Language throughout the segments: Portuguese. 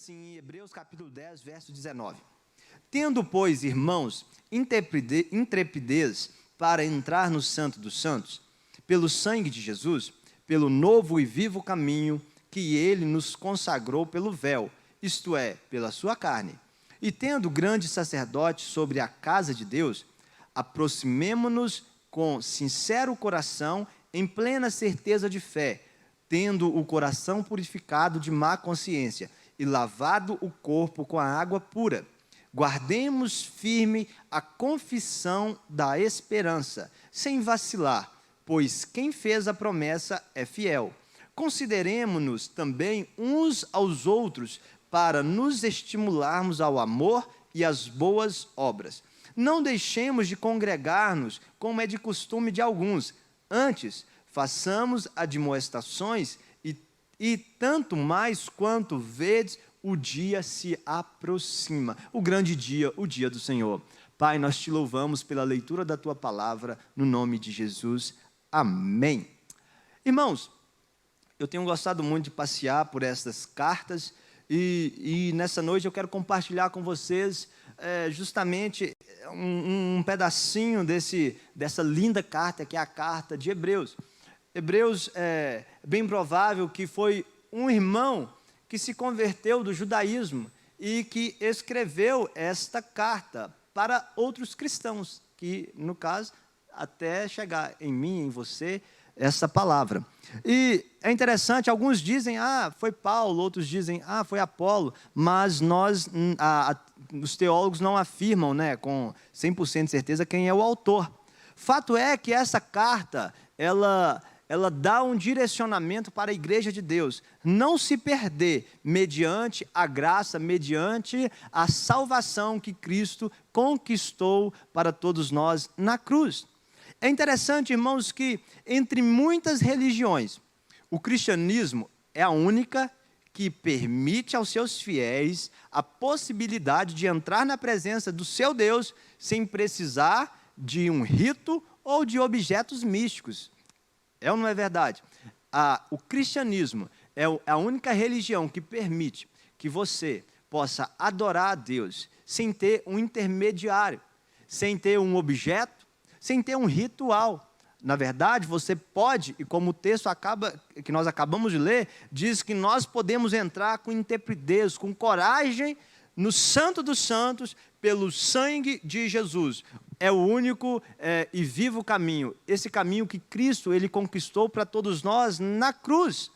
assim em Hebreus capítulo 10, verso 19. Tendo, pois, irmãos, intrepidez para entrar no Santo dos Santos, pelo sangue de Jesus, pelo novo e vivo caminho que ele nos consagrou pelo véu, isto é, pela sua carne. E tendo grande sacerdote sobre a casa de Deus, aproximemo-nos com sincero coração, em plena certeza de fé, tendo o coração purificado de má consciência e lavado o corpo com a água pura. Guardemos firme a confissão da esperança, sem vacilar, pois quem fez a promessa é fiel. Consideremo-nos também uns aos outros para nos estimularmos ao amor e às boas obras. Não deixemos de congregar-nos, como é de costume de alguns. Antes, façamos admoestações e tanto mais quanto vedes o dia se aproxima, o grande dia, o dia do Senhor. Pai, nós te louvamos pela leitura da tua palavra, no nome de Jesus. Amém. Irmãos, eu tenho gostado muito de passear por essas cartas e nessa noite eu quero compartilhar com vocês justamente um pedacinho dessa linda carta, que é a carta de Hebreus. Hebreus, é bem provável que foi um irmão que se converteu do judaísmo e que escreveu esta carta para outros cristãos, que, no caso, até chegar em mim, em você, essa palavra. E é interessante, alguns dizem, foi Paulo, outros dizem, foi Apolo, mas os teólogos não afirmam, com 100% de certeza quem é o autor. Fato é que essa carta, ela dá um direcionamento para a igreja de Deus, não se perder mediante a graça, mediante a salvação que Cristo conquistou para todos nós na cruz. É interessante, irmãos, que entre muitas religiões, o cristianismo é a única que permite aos seus fiéis a possibilidade de entrar na presença do seu Deus sem precisar de um rito ou de objetos místicos. É ou não é verdade? O cristianismo é a única religião que permite que você possa adorar a Deus sem ter um intermediário, sem ter um objeto, sem ter um ritual. Na verdade, você pode, e como o texto que nós acabamos de ler, diz que nós podemos entrar com intrepidez, com coragem, no Santo dos Santos, pelo sangue de Jesus. É o único e vivo caminho, esse caminho que Cristo ele conquistou para todos nós na cruz.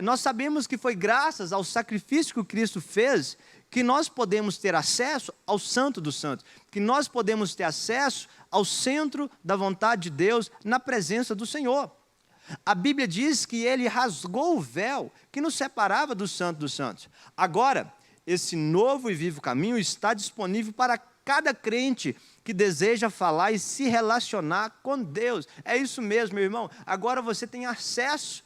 Nós sabemos que foi graças ao sacrifício que Cristo fez que nós podemos ter acesso ao Santo dos Santos, que nós podemos ter acesso ao centro da vontade de Deus, na presença do Senhor. A Bíblia diz que ele rasgou o véu que nos separava do Santo dos Santos. Agora, esse novo e vivo caminho está disponível para cada crente que deseja falar e se relacionar com Deus. É isso mesmo, meu irmão. Agora você tem acesso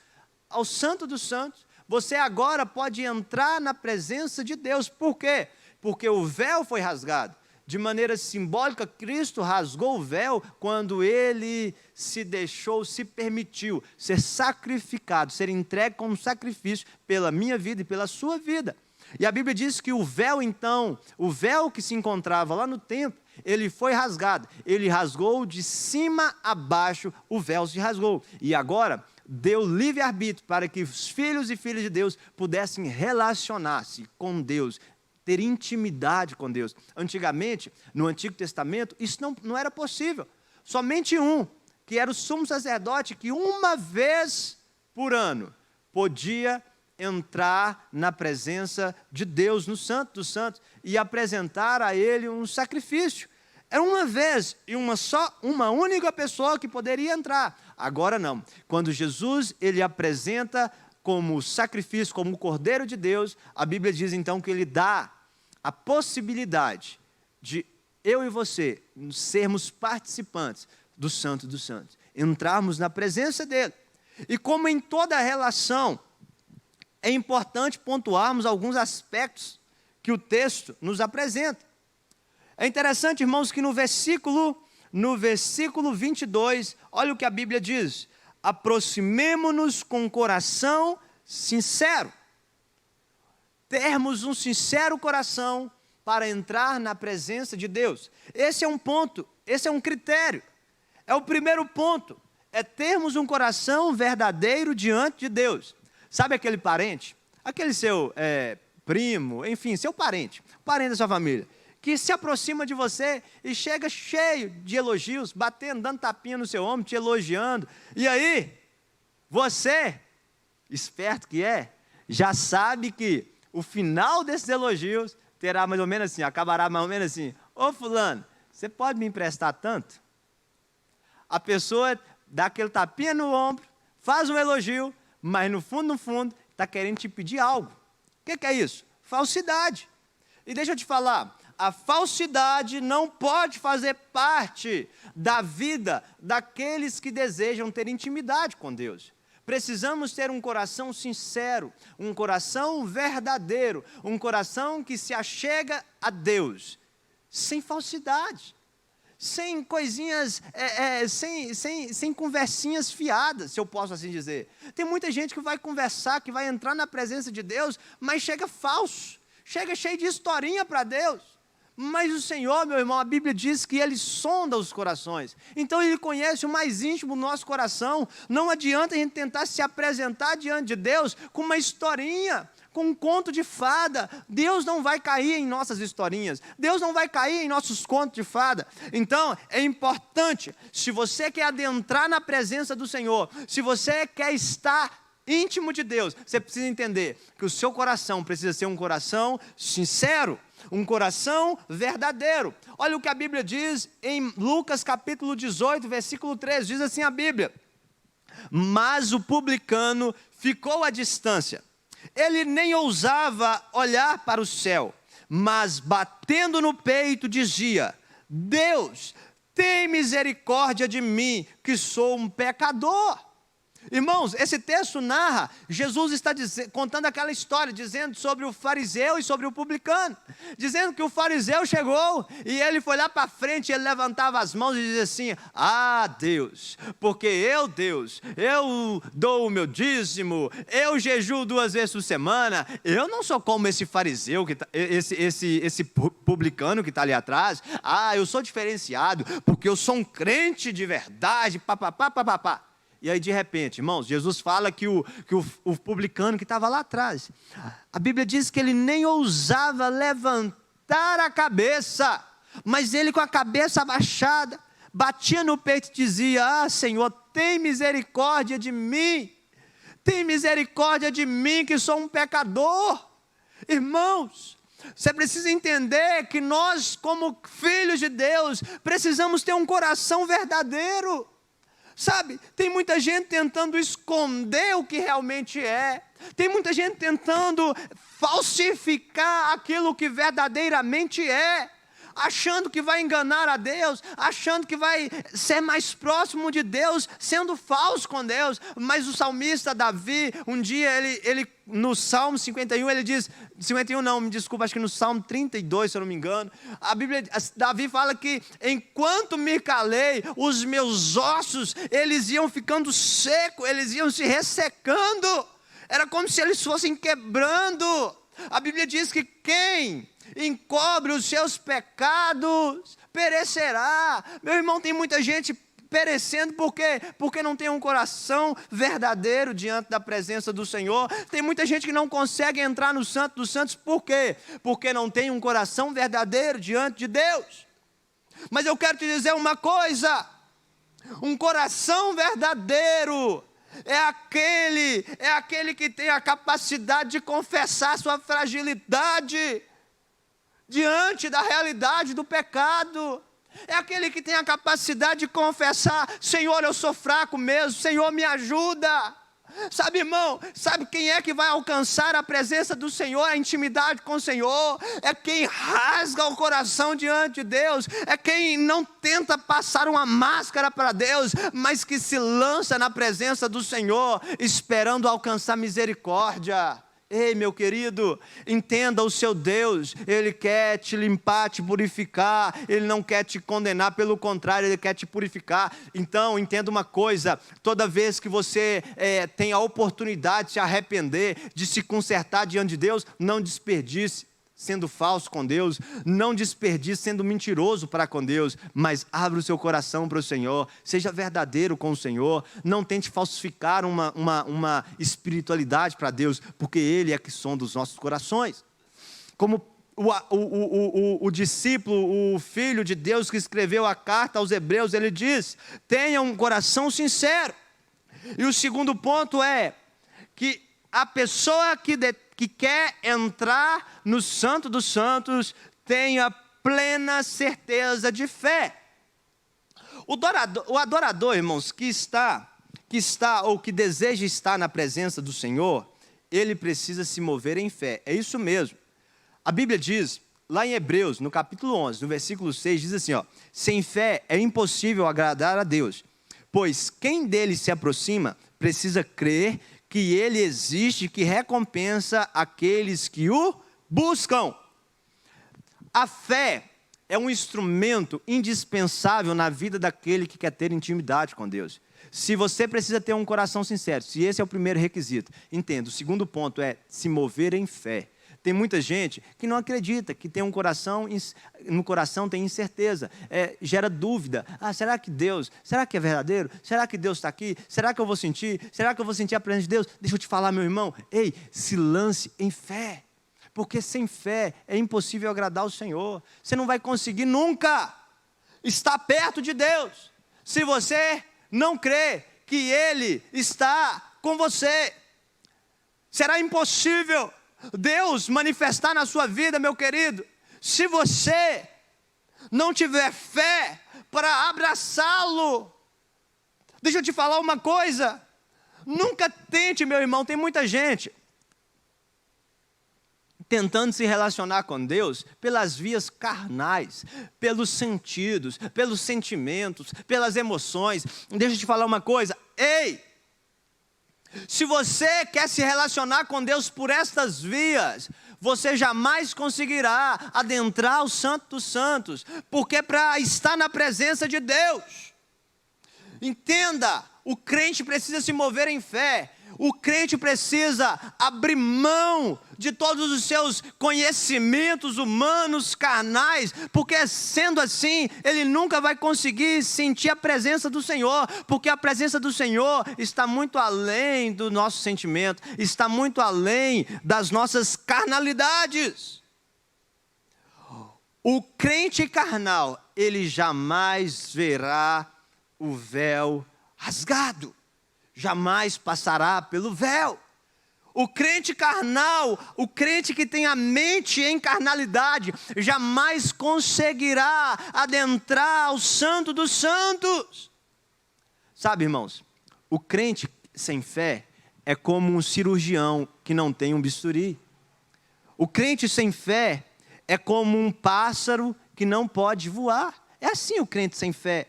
ao Santo dos Santos. Você agora pode entrar na presença de Deus. Por quê? Porque o véu foi rasgado. De maneira simbólica, Cristo rasgou o véu quando ele se permitiu ser sacrificado, ser entregue como sacrifício pela minha vida e pela sua vida. E a Bíblia diz que o véu então, o véu que se encontrava lá no templo, ele foi rasgado. Ele rasgou de cima a baixo, o véu se rasgou. E agora deu livre-arbítrio para que os filhos e filhas de Deus pudessem relacionar-se com Deus, ter intimidade com Deus. Antigamente, no Antigo Testamento, isso não era possível. Somente um, que era o sumo sacerdote, que uma vez por ano podia entrar na presença de Deus, no Santo dos Santos, e apresentar a ele um sacrifício. Era uma vez e uma única pessoa que poderia entrar. Agora não. Quando Jesus ele apresenta como sacrifício, como o Cordeiro de Deus, a Bíblia diz então que ele dá a possibilidade de eu e você sermos participantes do Santo dos Santos, entrarmos na presença dele. E como em toda relação, é importante pontuarmos alguns aspectos que o texto nos apresenta. É interessante, irmãos, que no versículo 22, olha o que a Bíblia diz: aproximemo-nos com coração sincero. termos um sincero coração para entrar na presença de Deus. Esse é um ponto, esse é um critério. É o primeiro ponto, é termos um coração verdadeiro diante de Deus. Sabe aquele parente, aquele seu primo, enfim, seu parente da sua família, que se aproxima de você e chega cheio de elogios, batendo, dando tapinha no seu ombro, te elogiando. E aí, você, esperto que é, já sabe que o final desses elogios terá mais ou menos assim, acabará mais ou menos assim: ô fulano, você pode me emprestar tanto? A pessoa dá aquele tapinha no ombro, faz um elogio, mas no fundo, está querendo te pedir algo. O que é isso? Falsidade. E deixa eu te falar, a falsidade não pode fazer parte da vida daqueles que desejam ter intimidade com Deus. Precisamos ter um coração sincero, um coração verdadeiro, um coração que se achega a Deus, sem falsidade, sem coisinhas, sem conversinhas fiadas, se eu posso assim dizer. Tem muita gente que vai conversar, que vai entrar na presença de Deus, mas chega falso, chega cheio de historinha para Deus. Mas o Senhor, meu irmão, a Bíblia diz que Ele sonda os corações. Então Ele conhece o mais íntimo do nosso coração. Não adianta a gente tentar se apresentar diante de Deus com uma historinha, com um conto de fada. Deus não vai cair em nossas historinhas. Deus não vai cair em nossos contos de fada. Então, é importante, se você quer adentrar na presença do Senhor, se você quer estar íntimo de Deus, você precisa entender que o seu coração precisa ser um coração sincero, um coração verdadeiro. Olha o que a Bíblia diz em Lucas capítulo 18, versículo 3, diz assim a Bíblia: mas o publicano ficou à distância, ele nem ousava olhar para o céu, mas batendo no peito dizia: Deus, tem misericórdia de mim, que sou um pecador. Irmãos, esse texto narra, Jesus está contando aquela história, dizendo sobre o fariseu e sobre o publicano, dizendo que o fariseu chegou e ele foi lá para frente, ele levantava as mãos e dizia assim: ah, Deus, porque Deus, eu dou o meu dízimo, eu jejuo 2 vezes por semana, eu não sou como esse fariseu, esse publicano que está ali atrás. Ah, eu sou diferenciado, porque eu sou um crente de verdade, papapá. E aí, de repente, irmãos, Jesus fala que o publicano que estava lá atrás, a Bíblia diz que ele nem ousava levantar a cabeça, mas ele com a cabeça abaixada, batia no peito e dizia: ah, Senhor, tem misericórdia de mim, que sou um pecador. Irmãos, você precisa entender que nós, como filhos de Deus, precisamos ter um coração verdadeiro. Sabe, tem muita gente tentando esconder o que realmente é. Tem muita gente tentando falsificar aquilo que verdadeiramente é, achando que vai enganar a Deus, achando que vai ser mais próximo de Deus, sendo falso com Deus. Mas o salmista Davi, um dia ele no Salmo 51, ele diz, 51 não, me desculpa, acho que no Salmo 32, se eu não me engano, Davi fala que enquanto me calei, os meus ossos, eles iam ficando secos, eles iam se ressecando, era como se eles fossem quebrando. A Bíblia diz que quem encobre os seus pecados perecerá. Meu irmão, tem muita gente perecendo porque não tem um coração verdadeiro diante da presença do Senhor. Tem muita gente que não consegue entrar no Santo dos Santos. Por quê? Porque não tem um coração verdadeiro diante de Deus. Mas eu quero te dizer uma coisa: um coração verdadeiro é aquele que tem a capacidade de confessar sua fragilidade diante da realidade do pecado. É aquele que tem a capacidade de confessar: Senhor, eu sou fraco mesmo, Senhor, me ajuda. Sabe, irmão, sabe quem é que vai alcançar a presença do Senhor, a intimidade com o Senhor? É quem rasga o coração diante de Deus, é quem não tenta passar uma máscara para Deus, mas que se lança na presença do Senhor, esperando alcançar misericórdia. Ei, meu querido, entenda o seu Deus, Ele quer te limpar, te purificar, Ele não quer te condenar, pelo contrário, Ele quer te purificar. Então, entenda uma coisa, toda vez que você tem a oportunidade de se arrepender, de se consertar diante de Deus, não desperdice sendo falso com Deus, não desperdice sendo mentiroso para com Deus, mas abra o seu coração para o Senhor, seja verdadeiro com o Senhor, não tente falsificar uma espiritualidade para Deus, porque Ele é que sonda os nossos corações. Como o discípulo, o filho de Deus que escreveu a carta aos Hebreus, ele diz: tenha um coração sincero. E o segundo ponto é que a pessoa que quer entrar no Santo dos Santos tenha plena certeza de fé. O adorador, irmãos, que está ou que deseja estar na presença do Senhor, ele precisa se mover em fé. É isso mesmo. A Bíblia diz, lá em Hebreus, no capítulo 11, no versículo 6, diz assim, sem fé é impossível agradar a Deus, pois quem dele se aproxima precisa crer que Ele existe, que recompensa aqueles que o buscam. A fé é um instrumento indispensável na vida daquele que quer ter intimidade com Deus. Se você precisa ter um coração sincero, se esse é o primeiro requisito, entenda, o segundo ponto é se mover em fé. Tem muita gente que não acredita, que tem um coração, no coração tem incerteza, gera dúvida. Será que é verdadeiro? Será que Deus está aqui? Será que eu vou sentir? Será que eu vou sentir a presença de Deus? Deixa eu te falar, meu irmão, se lance em fé, porque sem fé é impossível agradar o Senhor. Você não vai conseguir nunca estar perto de Deus, se você não crê que Ele está com você. Será impossível Deus manifestar na sua vida, meu querido, se você não tiver fé para abraçá-lo. Deixa eu te falar uma coisa, nunca tente, meu irmão, tem muita gente tentando se relacionar com Deus pelas vias carnais, pelos sentidos, pelos sentimentos, pelas emoções. Deixa eu te falar uma coisa, se você quer se relacionar com Deus por estas vias, você jamais conseguirá adentrar o Santo dos Santos, porque para estar na presença de Deus, entenda, o crente precisa se mover em fé, o crente precisa abrir mão de todos os seus conhecimentos humanos, carnais, porque sendo assim, ele nunca vai conseguir sentir a presença do Senhor, porque a presença do Senhor está muito além do nosso sentimento, está muito além das nossas carnalidades. O crente carnal, ele jamais verá o véu rasgado, jamais passará pelo véu. O crente carnal, o crente que tem a mente em carnalidade, jamais conseguirá adentrar o Santo dos Santos. Sabe, irmãos, o crente sem fé é como um cirurgião que não tem um bisturi. O crente sem fé é como um pássaro que não pode voar. É assim o crente sem fé.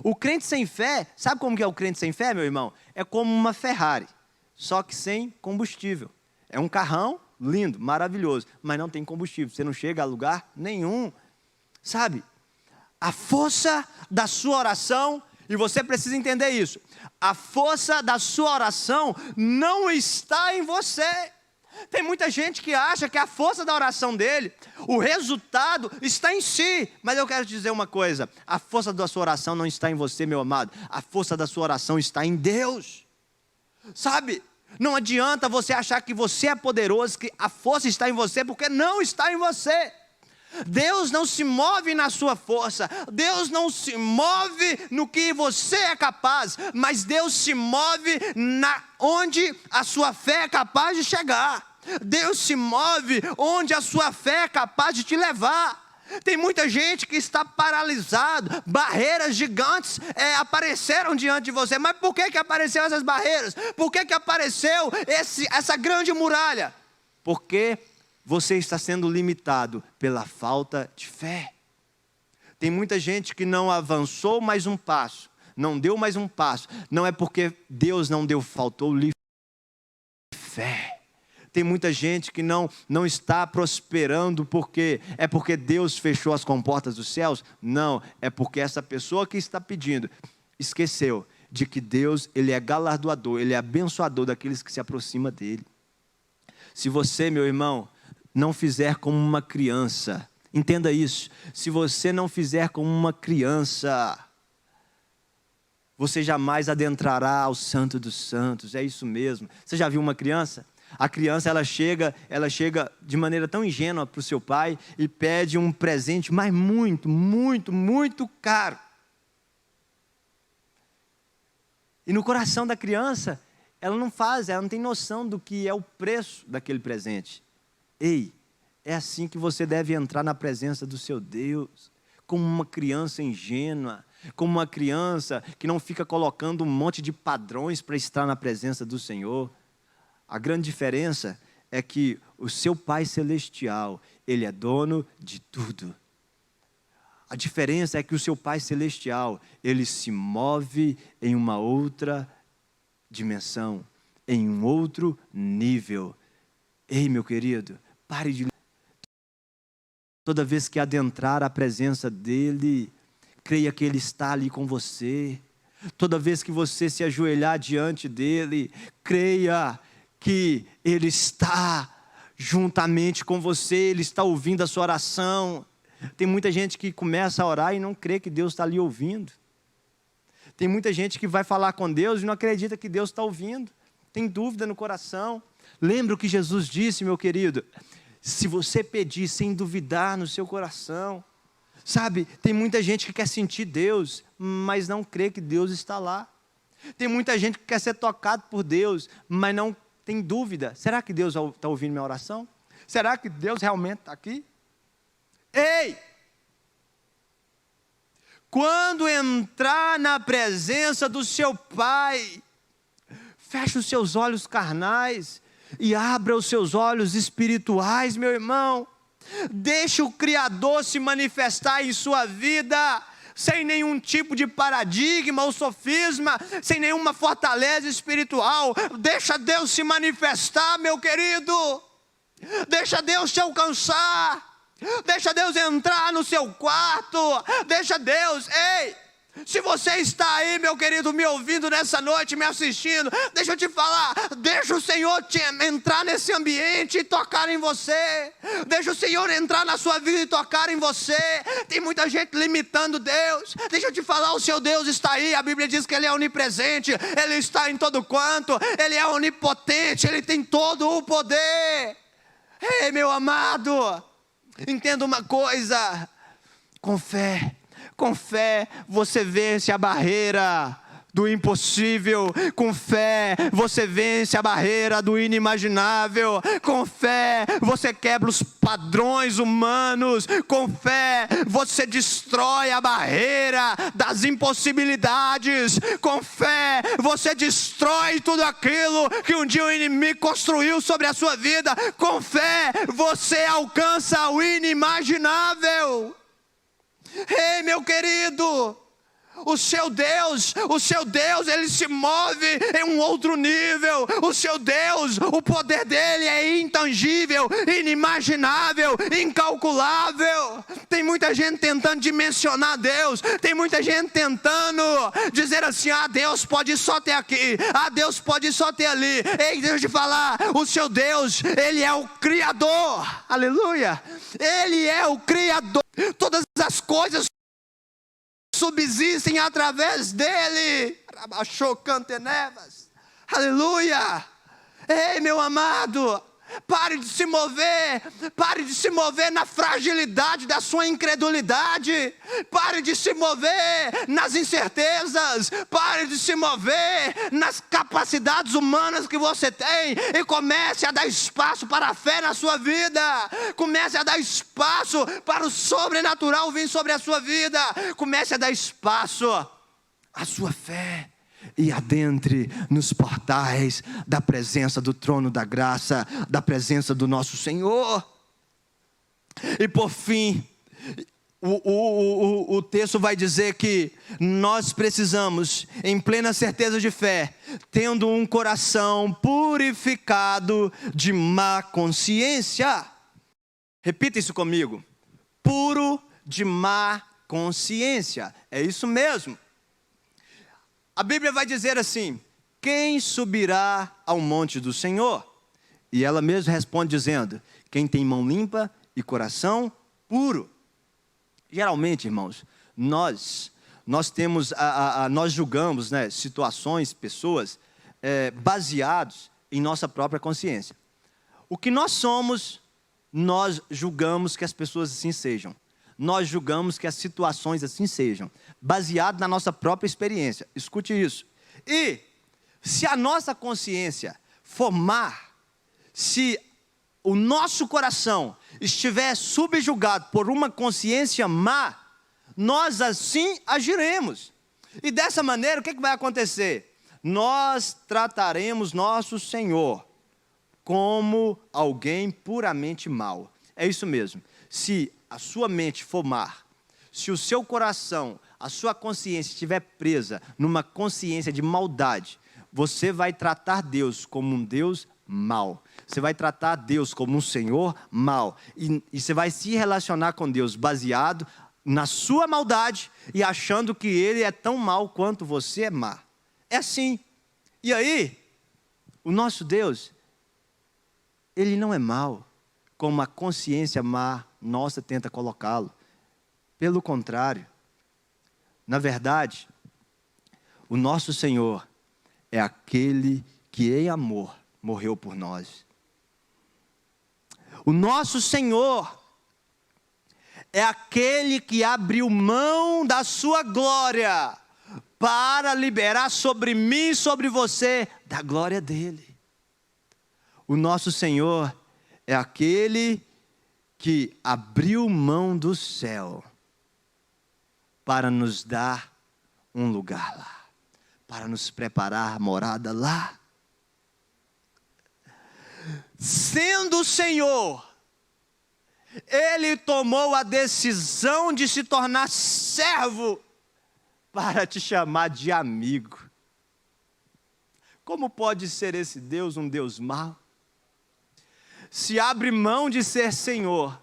O crente sem fé, sabe como que é o crente sem fé, meu irmão? É como uma Ferrari, só que sem combustível. É um carrão lindo, maravilhoso, mas não tem combustível. Você não chega a lugar nenhum. Sabe? A força da sua oração, e você precisa entender isso, a força da sua oração não está em você. Tem muita gente que acha que a força da oração dele, o resultado está em si. Mas eu quero te dizer uma coisa, a força da sua oração não está em você, meu amado. A força da sua oração está em Deus. Sabe, não adianta você achar que você é poderoso, que a força está em você, porque não está em você. Deus não se move na sua força, Deus não se move no que você é capaz, mas Deus se move onde a sua fé é capaz de chegar. Deus se move onde a sua fé é capaz de te levar. Tem muita gente que está paralisado, barreiras gigantes apareceram diante de você. Mas por que apareceram essas barreiras? Por que apareceu essa grande muralha? Porque você está sendo limitado pela falta de fé. Tem muita gente que não avançou mais um passo, não deu mais um passo. Não é porque Deus não deu, faltou-lhe fé. Tem muita gente que não está prosperando porque Deus fechou as comportas dos céus. Não, é porque essa pessoa que está pedindo esqueceu de que Deus, Ele é galardoador, Ele é abençoador daqueles que se aproximam dEle. Se você, meu irmão, não fizer como uma criança, entenda isso, se você não fizer como uma criança, você jamais adentrará ao Santo dos Santos, é isso mesmo. Você já viu uma criança? A criança, ela chega de maneira tão ingênua para o seu pai e pede um presente, mas muito, muito, muito caro. E no coração da criança, ela não tem noção do que é o preço daquele presente. Ei, é assim que você deve entrar na presença do seu Deus, como uma criança ingênua, como uma criança que não fica colocando um monte de padrões para estar na presença do Senhor. A grande diferença é que o seu Pai Celestial, Ele é dono de tudo. A diferença é que o seu Pai Celestial, Ele se move em uma outra dimensão, em um outro nível. Ei, meu querido, pare de... Toda vez que adentrar a presença dEle, creia que Ele está ali com você. Toda vez que você se ajoelhar diante dEle, creia que Ele está juntamente com você, Ele está ouvindo a sua oração. Tem muita gente que começa a orar e não crê que Deus está ali ouvindo. Tem muita gente que vai falar com Deus e não acredita que Deus está ouvindo. Tem dúvida no coração. Lembra o que Jesus disse, meu querido? Se você pedir sem duvidar no seu coração. Sabe, tem muita gente que quer sentir Deus, mas não crê que Deus está lá. Tem muita gente que quer ser tocado por Deus, mas não tem dúvida. Será que Deus está ouvindo minha oração? Será que Deus realmente está aqui? Ei! Quando entrar na presença do seu Pai, feche os seus olhos carnais e abra os seus olhos espirituais, meu irmão. Deixe o Criador se manifestar em sua vida, sem nenhum tipo de paradigma ou sofisma, sem nenhuma fortaleza espiritual. Deixa Deus se manifestar, meu querido. Deixa Deus te alcançar. Deixa Deus entrar no seu quarto. Deixa Deus, ei, se você está aí, meu querido, me ouvindo nessa noite, me assistindo, deixa eu te falar, deixa o Senhor entrar nesse ambiente e tocar em você. Deixa o Senhor entrar na sua vida e tocar em você. Tem muita gente limitando Deus. Deixa eu te falar, o seu Deus está aí. A Bíblia diz que Ele é onipresente, Ele está em todo canto, Ele é onipotente, Ele tem todo o poder. Ei, meu amado, entenda uma coisa, com fé você vence a barreira do impossível. Com fé você vence a barreira do inimaginável. Com fé você quebra os padrões humanos. Com fé você destrói a barreira das impossibilidades. Com fé você destrói tudo aquilo que um dia o inimigo construiu sobre a sua vida. Com fé você alcança o inimaginável. Ei, meu querido, o seu Deus, Ele se move em um outro nível. O seu Deus, o poder dEle é intangível, inimaginável, incalculável. Tem muita gente tentando dimensionar Deus. Tem muita gente tentando dizer assim, Deus pode só ter aqui, Deus pode só ter ali. Ei, deixa eu te falar, o seu Deus, Ele é o Criador. Aleluia. Ele é o Criador. Todas as coisas subsistem através dele. Aleluia. Ei, meu amado, pare de se mover na fragilidade da sua incredulidade. Pare de se mover nas incertezas. Pare de se mover nas capacidades humanas que você tem e comece a dar espaço para a fé na sua vida. Comece a dar espaço para o sobrenatural vir sobre a sua vida. Comece a dar espaço à sua fé. E adentre nos portais da presença do trono da graça, da presença do nosso Senhor. E por fim, o texto vai dizer que nós precisamos, em plena certeza de fé, tendo um coração purificado de má consciência. Repita isso comigo. Puro de má consciência. É isso mesmo. A Bíblia vai dizer assim: quem subirá ao monte do Senhor? E ela mesma responde dizendo: quem tem mão limpa e coração puro. Geralmente, irmãos, nós julgamos, né, situações, pessoas, baseados em nossa própria consciência. O que nós somos, nós julgamos que as pessoas assim sejam. Nós julgamos que as situações assim sejam, baseado na nossa própria experiência. Escute isso. E se a nossa consciência for má, se o nosso coração estiver subjugado por uma consciência má, nós assim agiremos. E dessa maneira, o que vai acontecer? Nós trataremos nosso Senhor como alguém puramente mau. É isso mesmo. Se a sua mente for má, se o seu coração, a sua consciência estiver presa numa consciência de maldade, você vai tratar Deus como um Deus mau. Você vai tratar Deus como um Senhor mau. E você vai se relacionar com Deus baseado na sua maldade e achando que Ele é tão mau quanto você é má. É assim. E aí, o nosso Deus, Ele não é mau, como a consciência má nossa tenta colocá-lo. Pelo contrário, na verdade, o nosso Senhor é aquele que em amor morreu por nós. O nosso Senhor é aquele que abriu mão da sua glória para liberar sobre mim e sobre você da glória dele. O nosso Senhor é aquele que abriu mão do céu para nos dar um lugar lá, para nos preparar a morada lá. Sendo o Senhor, Ele tomou a decisão de se tornar servo para te chamar de amigo. Como pode ser esse Deus um Deus mau? Se abre mão de ser Senhor,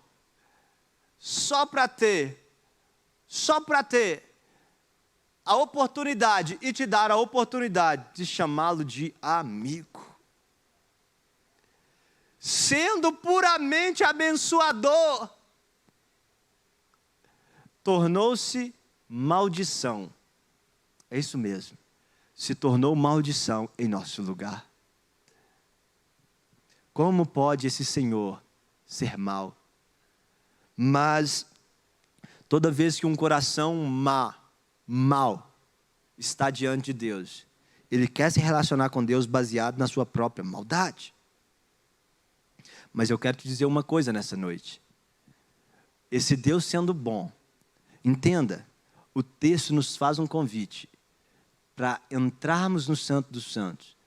só para ter a oportunidade e te dar a oportunidade de chamá-lo de amigo. Sendo puramente abençoador, tornou-se maldição. É isso mesmo. Se tornou maldição em nosso lugar. Como pode esse Senhor ser mau? Mas toda vez que um coração mau está diante de Deus, ele quer se relacionar com Deus baseado na sua própria maldade. Mas eu quero te dizer uma coisa nessa noite. Esse Deus sendo bom, entenda, o texto nos faz um convite para entrarmos no Santo dos Santos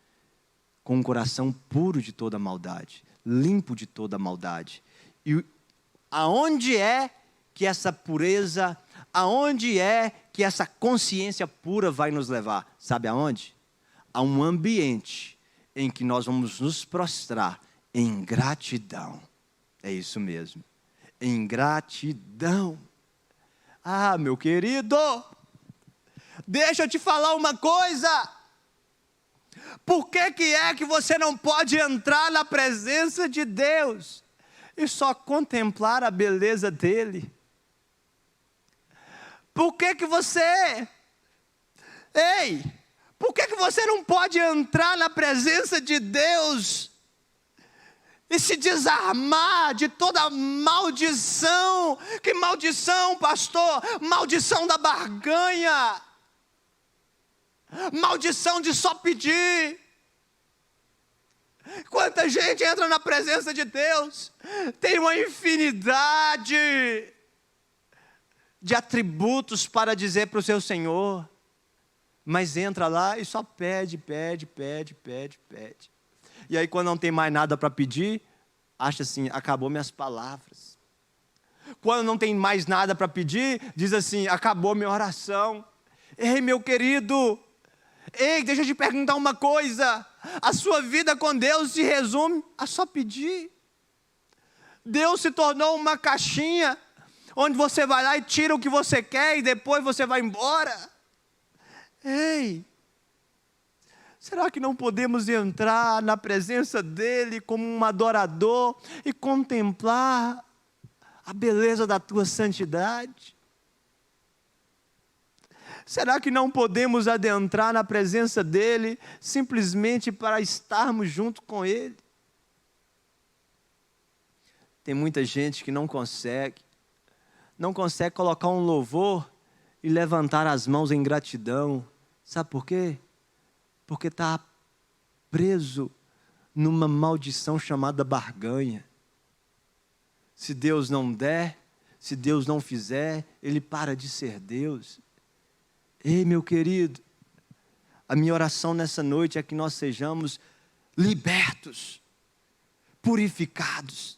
com um coração puro de toda maldade, limpo de toda maldade. E aonde é que essa pureza, aonde é que essa consciência pura vai nos levar? Sabe aonde? A um ambiente em que nós vamos nos prostrar em gratidão. É isso mesmo. Em gratidão. Ah, meu querido, deixa eu te falar uma coisa. Por que é que você não pode entrar na presença de Deus e só contemplar a beleza dele? Por que você... por que você não pode entrar na presença de Deus e se desarmar de toda maldição? Que maldição, pastor? Maldição da barganha. Maldição de só pedir. Quanta gente entra na presença de Deus, tem uma infinidade de atributos para dizer para o seu Senhor, mas entra lá e só pede. E aí quando não tem mais nada para pedir, acha assim, acabou minhas palavras. Quando não tem mais nada para pedir, diz assim: acabou minha oração. Ei, meu querido, ei, deixa eu te perguntar uma coisa. A sua vida com Deus se resume a só pedir. Deus se tornou uma caixinha, onde você vai lá e tira o que você quer e depois você vai embora. Ei, será que não podemos entrar na presença dEle como um adorador e contemplar a beleza da tua santidade? Será que não podemos adentrar na presença dEle simplesmente para estarmos junto com Ele? Tem muita gente que não consegue colocar um louvor e levantar as mãos em gratidão. Sabe por quê? Porque está preso numa maldição chamada barganha. Se Deus não der, se Deus não fizer, Ele para de ser Deus. Ei, meu querido, a minha oração nessa noite é que nós sejamos libertos, purificados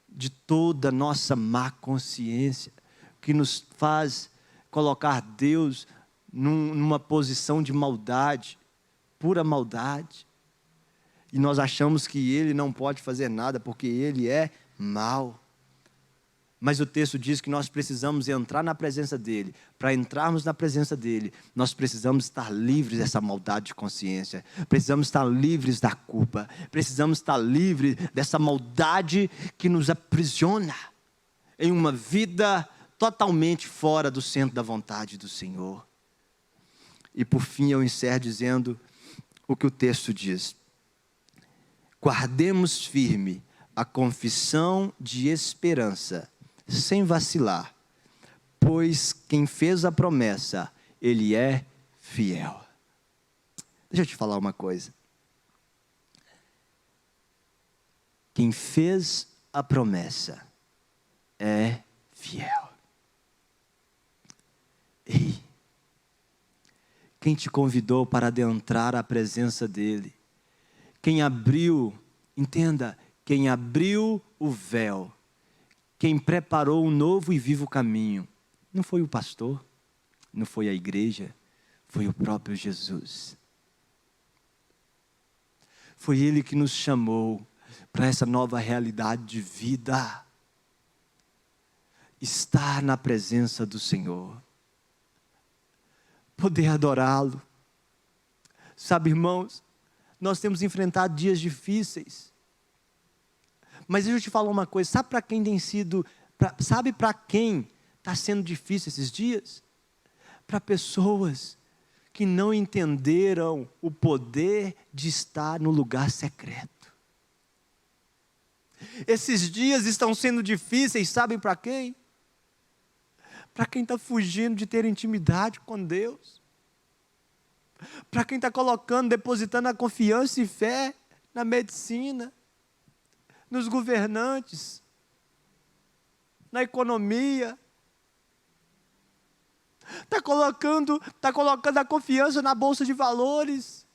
de toda nossa má consciência, que nos faz colocar Deus numa posição de maldade, pura maldade. E nós achamos que Ele não pode fazer nada, porque Ele é mau. Mas o texto diz que nós precisamos entrar na presença dEle. Para entrarmos na presença dEle, nós precisamos estar livres dessa maldade de consciência. Precisamos estar livres da culpa. Precisamos estar livres dessa maldade que nos aprisiona em uma vida totalmente fora do centro da vontade do Senhor. E por fim eu encerro dizendo o que o texto diz: guardemos firme a confissão de esperança, sem vacilar, pois quem fez a promessa, Ele é fiel. Deixa eu te falar uma coisa. Quem fez a promessa é fiel. Ei, quem te convidou para adentrar a presença dEle, quem abriu, entenda, quem abriu o véu, quem preparou um novo e vivo caminho, não foi o pastor, não foi a igreja, foi o próprio Jesus. Foi Ele que nos chamou para essa nova realidade de vida. Estar na presença do Senhor, poder adorá-lo. Sabe, irmãos, nós temos enfrentado dias difíceis. Mas deixa eu te falar uma coisa, sabe para quem tem sido, sabe para quem está sendo difícil esses dias? Para pessoas que não entenderam o poder de estar no lugar secreto. Esses dias estão sendo difíceis, sabem para quem? Para quem está fugindo de ter intimidade com Deus. Para quem está depositando a confiança e fé na medicina, nos governantes, na economia. Está colocando a confiança na bolsa de valores.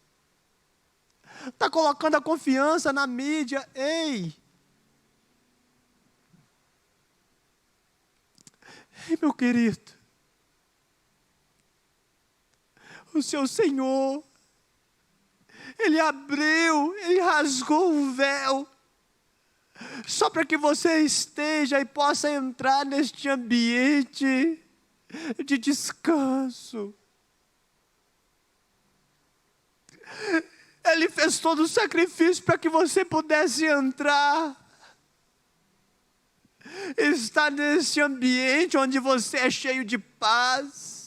Está colocando a confiança na mídia. Ei, meu querido, o seu Senhor, Ele abriu, Ele rasgou o véu, só para que você esteja e possa entrar neste ambiente de descanso. Ele fez todo o sacrifício para que você pudesse entrar. Está nesse ambiente onde você é cheio de paz,